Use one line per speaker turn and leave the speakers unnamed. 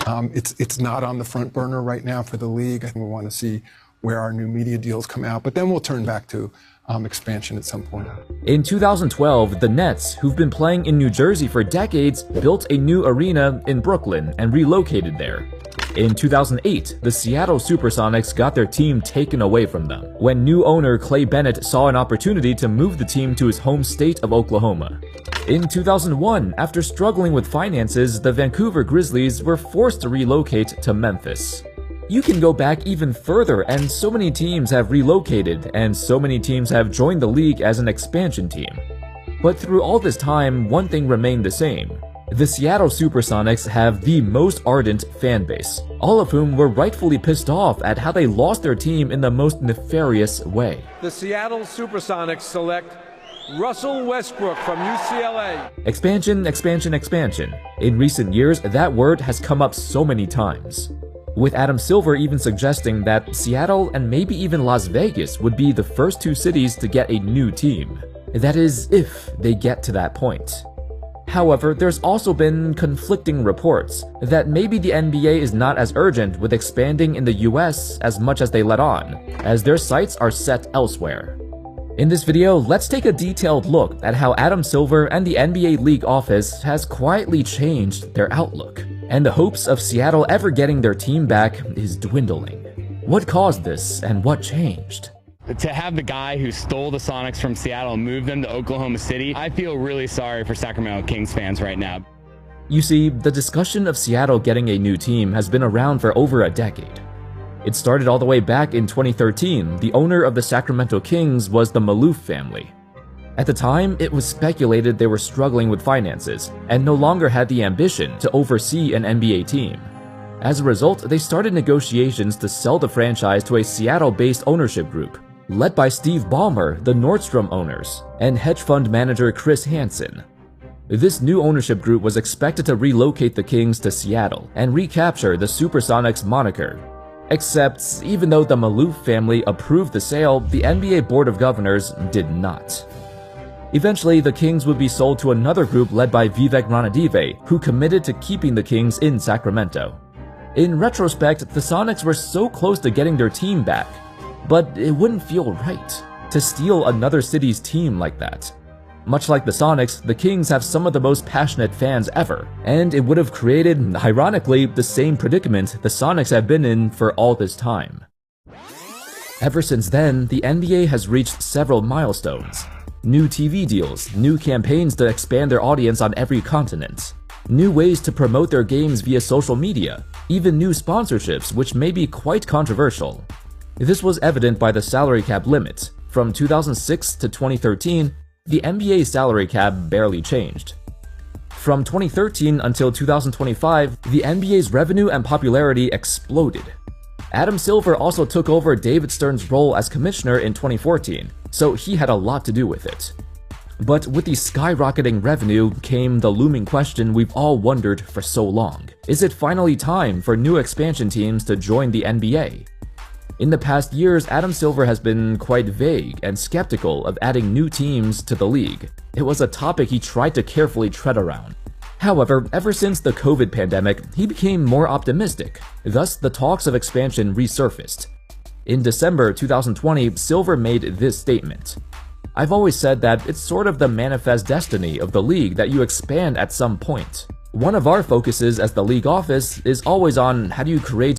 It's not on the front burner right now for the league. I think we want to see where our new media deals come out, but then we'll turn back to expansion at some point.
In 2012, the Nets, who've been playing in New Jersey for decades, built a new arena in Brooklyn and relocated there. In 2008, the Seattle Supersonics got their team taken away from them when new owner Clay Bennett saw an opportunity to move the team to his home state of Oklahoma. In 2001, after struggling with finances, the Vancouver Grizzlies were forced to relocate to Memphis. You can go back even further, and so many teams have relocated, and so many teams have joined the league as an expansion team. But through all this time, one thing remained the same. The Seattle Supersonics have the most ardent fan base, all of whom were rightfully pissed off at how they lost their team in the most nefarious way.
The Seattle Supersonics select Russell Westbrook from UCLA.
Expansion, expansion, expansion. In recent years, that word has come up so many times, with Adam Silver even suggesting that Seattle and maybe even Las Vegas would be the first two cities to get a new team. That is, if they get to that point. However, there's also been conflicting reports that maybe the NBA is not as urgent with expanding in the US as much as they let on, as their sights are set elsewhere. In this video, let's take a detailed look at how Adam Silver and the NBA League office has quietly changed their outlook, and the hopes of Seattle ever getting their team back is dwindling. What caused this and what changed?
To have the guy who stole the Sonics from Seattle and moved them to Oklahoma City, I feel really sorry for Sacramento Kings fans right now.
You see, the discussion of Seattle getting a new team has been around for over a decade. It started all the way back in 2013. The owner of the Sacramento Kings was the Maloof family. At the time, it was speculated they were struggling with finances and no longer had the ambition to oversee an NBA team. As a result, they started negotiations to sell the franchise to a Seattle-based ownership group, led by Steve Ballmer, the Nordstrom owners, and hedge fund manager Chris Hansen. This new ownership group was expected to relocate the Kings to Seattle and recapture the Supersonics moniker. Except, even though the Maloof family approved the sale, the NBA Board of Governors did not. Eventually, the Kings would be sold to another group led by Vivek Ranadive, who committed to keeping the Kings in Sacramento. In retrospect, the Sonics were so close to getting their team back, but it wouldn't feel right to steal another city's team like that. Much like the Sonics, the Kings have some of the most passionate fans ever, and it would have created, ironically, the same predicament the Sonics have been in for all this time. Ever since then, the NBA has reached several milestones. New TV deals, new campaigns to expand their audience on every continent, new ways to promote their games via social media, even new sponsorships which may be quite controversial. This was evident by the salary cap limit. From 2006 to 2013, the NBA salary cap barely changed. From 2013 until 2025, the NBA's revenue and popularity exploded. Adam Silver also took over David Stern's role as commissioner in 2014, so he had a lot to do with it. But with the skyrocketing revenue came the looming question we've all wondered for so long. Is it finally time for new expansion teams to join the NBA? In the past years, Adam Silver has been quite vague and skeptical of adding new teams to the league. It was a topic he tried to carefully tread around. However, ever since the COVID pandemic, he became more optimistic. Thus, the talks of expansion resurfaced. In December 2020, Silver made this statement. "I've always said that it's sort of the manifest destiny of the league that you expand at some point. One of our focuses as the league office is always on how do you create